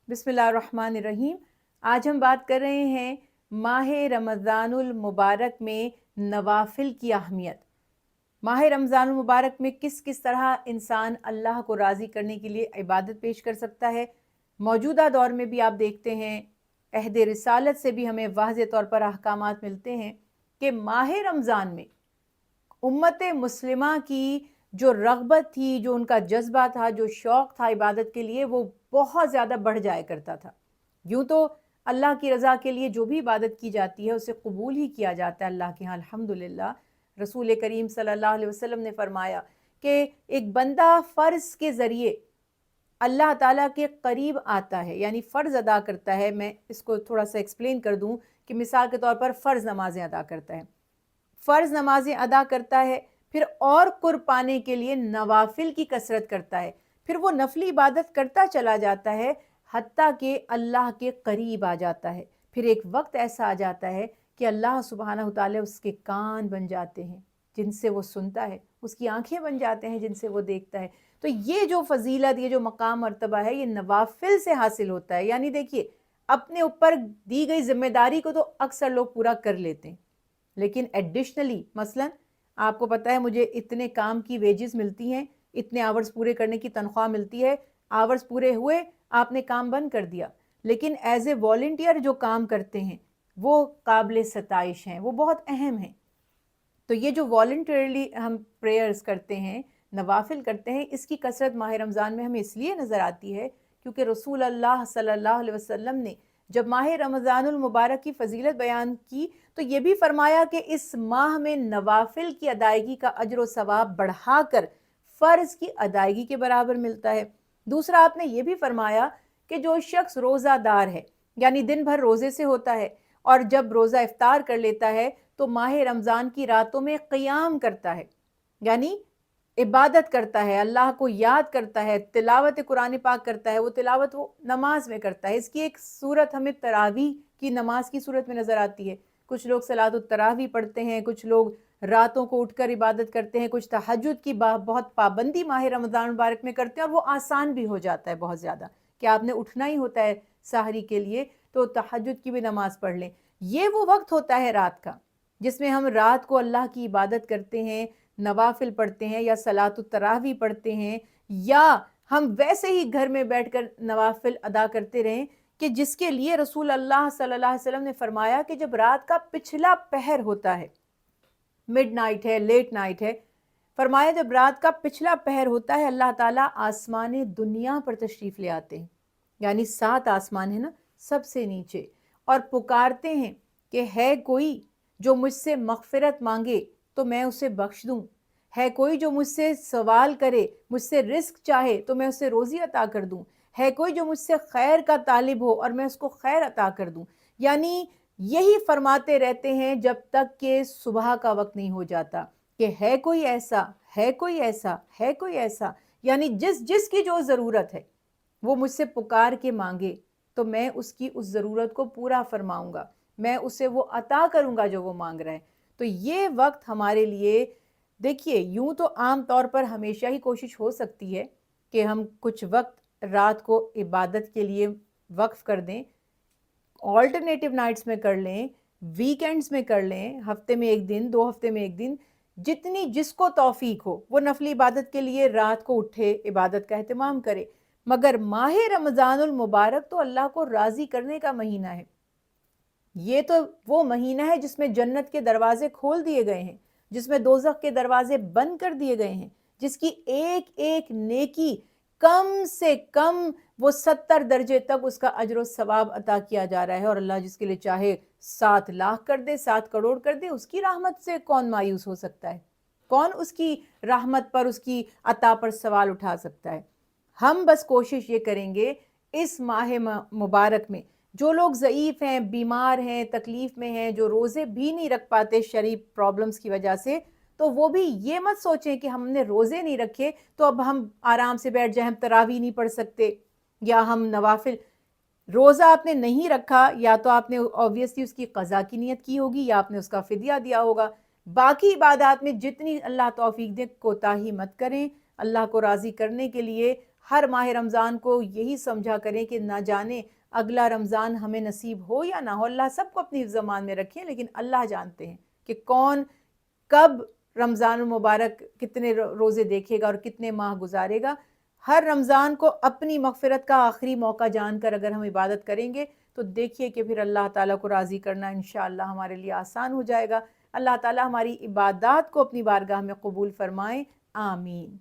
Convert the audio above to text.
बिस्मिल्लाहिर्रहमानिर्रहीम। आज हम बात कर रहे हैं माह रमज़ानुल मुबारक में नवाफिल की अहमियत। माह रमज़ानुल मुबारक में किस किस तरह इंसान अल्लाह को राज़ी करने के लिए इबादत पेश कर सकता है। मौजूदा दौर में भी आप देखते हैं, अहद रिसालत से भी हमें वाज़ेह तौर पर अहकामात मिलते हैं कि माह रमज़ान में उम्मत मुस्लिमा की जो रग़बत थी, जो उनका जज्बा था, जो शौक़ था इबादत के लिए, वो बहुत ज़्यादा बढ़ जाया करता था। यूँ तो अल्लाह की रज़ा के लिए जो भी इबादत की जाती है उसे कबूल ही किया जाता है अल्लाह के यहाँ, अल्हम्दुलिल्लाह। रसूल करीम सल्लल्लाहु अलैहि वसल्लम ने फरमाया कि एक बंदा फ़र्ज़ के ज़रिए अल्लाह ताला के करीब आता है, यानी फ़र्ज़ अदा करता है। मैं इसको थोड़ा सा एक्सप्लेन कर दूँ कि मिसाल के तौर पर फ़र्ज़ नमाज़ें अदा करता है, फ़र्ज़ नमाज़ें अदा करता है, फिर और क़ुर्ब पाने के लिए नवाफ़िल की कसरत करता है, फिर वो नफ़ली इबादत करता चला जाता है हत्ता कि अल्लाह के करीब आ जाता है। फिर एक वक्त ऐसा आ जाता है कि अल्लाह सुब्हानहू तआला उसके कान बन जाते हैं जिनसे वो सुनता है, उसकी आँखें बन जाते हैं जिनसे वो देखता है। तो ये जो फ़ज़ीलत, ये जो मकाम मर्तबा है, ये नवाफ़िल से हासिल होता है। यानी देखिए, अपने ऊपर दी गई ज़िम्मेदारी को तो अक्सर लोग पूरा कर लेते हैं, लेकिन एडिशनली मसलन आपको पता है मुझे इतने काम की वेजेस मिलती हैं, इतने आवर्स पूरे करने की तनख्वाह मिलती है, आवर्स पूरे हुए, आपने काम बंद कर दिया। लेकिन एज़ ए वॉलंटियर जो काम करते हैं वो काबिल सताइश हैं, वो बहुत अहम हैं। तो ये जो वॉलंटरली हम प्रेयर्स करते हैं, नवाफिल करते हैं, इसकी कसरत माह रमज़ान में हमें इसलिए नज़र आती है क्योंकि रसूल अल्लाह सल्लल्लाहु अलैहि वसल्लम ने जब माह रमज़ानुल मुबारक की फ़जीलत बयान की तो ये भी फरमाया कि इस माह में नवाफिल की अदायगी का अज्र व सवाब बढ़ाकर फ़र्ज़ की अदायगी के बराबर मिलता है। दूसरा, आपने ये भी फरमाया कि जो शख्स रोज़ादार है, यानी दिन भर रोज़े से होता है और जब रोज़ा इफ्तार कर लेता है तो माह रमज़ान की रातों में क़ियाम करता है, यानी इबादत करता है, अल्लाह को याद करता है, तिलावत कुरान पाक करता है। वो तिलावत वो नमाज में करता है। इसकी एक सूरत हमें तरावी की नमाज की सूरत में नज़र आती है। कुछ लोग सलातुत तरावी पढ़ते हैं, कुछ लोग रातों को उठकर इबादत करते हैं, कुछ तहज्जुद की बहुत पाबंदी माह रमज़ान मुबारक में करते हैं और वो आसान भी हो जाता है बहुत ज़्यादा कि आपने उठना ही होता है सहरी के लिए तो तहज्जुद की भी नमाज पढ़ लें। ये वो वक्त होता है रात का जिसमें हम रात को अल्लाह की इबादत करते हैं, नवाफिल पढ़ते हैं या सलातुत तरावी पढ़ते हैं, या हम वैसे ही घर में बैठकर नवाफिल अदा करते रहें कि जिसके लिए रसूल अल्लाह सल्लल्लाहु अलैहि वसल्लम ने फरमाया कि जब रात का पिछला पहर होता है, मिडनाइट है, लेट नाइट है, फरमाया जब रात का पिछला पहर होता है अल्लाह ताला आसमाने दुनिया पर तशरीफ़ ले आते हैं, यानी 7 आसमान है ना, सबसे नीचे, और पुकारते हैं कि है कोई जो मुझसे मग़फ़िरत मांगे तो मैं उसे बख्श दूं, है कोई जो मुझसे सवाल करे, मुझसे रिस्क चाहे तो मैं उसे रोज़ी अता कर दूं, है कोई जो मुझसे खैर का तालिब हो और मैं उसको खैर अता कर दूं। यानी यही फरमाते रहते हैं जब तक कि सुबह का वक्त नहीं हो जाता कि है कोई ऐसा, है कोई ऐसा, है कोई ऐसा, यानी जिसकी जो ज़रूरत है वो मुझसे पुकार के मांगे तो मैं उसकी उस ज़रूरत को पूरा फरमाऊंगा, मैं उसे वो अता करूंगा जो वो मांग रहा है। तो ये वक्त हमारे लिए, देखिए, यूं तो आम तौर पर हमेशा ही कोशिश हो सकती है कि हम कुछ वक्त रात को इबादत के लिए वक्फ कर दें, ऑल्टरनेटिव नाइट्स में कर लें, वीकेंड्स में कर लें, हफ्ते में एक दिन, 2 हफ्ते में एक दिन, जितनी जिसको तौफीक हो वो नफली इबादत के लिए रात को उठे, इबादत का एहतमाम करे। मगर माह रमज़ानुल मुबारक तो अल्लाह को राज़ी करने का महीना है। ये तो वो महीना है जिसमें जन्नत के दरवाजे खोल दिए गए हैं, जिसमें दोज़ख के दरवाजे बंद कर दिए गए हैं, जिसकी एक एक नेकी कम से कम वो 70 दर्जे तक उसका अज्र व सवाब अता किया जा रहा है। और अल्लाह जिसके लिए चाहे 7 लाख कर दे, 7 करोड़ कर दे, उसकी रहमत से कौन मायूस हो सकता है? कौन उसकी रहमत पर, उसकी अता पर सवाल उठा सकता है? हम बस कोशिश ये करेंगे इस माह मुबारक में जो लोग ज़ईफ़ हैं, बीमार हैं, तकलीफ़ में हैं, जो रोज़े भी नहीं रख पाते शरीर प्रॉब्लम्स की वजह से, तो वो भी ये मत सोचें कि हमने रोज़े नहीं रखे तो अब हम आराम से बैठ जाएं, हम तरावी नहीं पढ़ सकते या हम नवाफिल। रोज़ा आपने नहीं रखा, या तो आपने ऑब्वियसली उसकी क़ज़ा की नियत की होगी या आपने उसका फ़िदिया दिया होगा। बाकी इबादत में जितनी अल्लाह तौफ़ीक दे कोताही मत करें। अल्लाह को राज़ी करने के लिए ہر ماہ رمضان کو یہی سمجھا کریں کہ نہ جانے اگلا رمضان ہمیں نصیب ہو یا نہ ہو. اللہ سب کو اپنی حفظ امان میں رکھیں، لیکن اللہ جانتے ہیں کہ کون کب رمضان المبارک کتنے روزے دیکھے گا اور کتنے ماہ گزارے گا. ہر رمضان کو اپنی مغفرت کا آخری موقع جان کر اگر ہم عبادت کریں گے تو دیکھیے کہ پھر اللہ تعالیٰ کو راضی کرنا انشاءاللہ ہمارے لیے آسان ہو جائے گا. اللہ تعالیٰ ہماری عبادات کو اپنی بارگاہ میں قبول فرمائیں. آمین.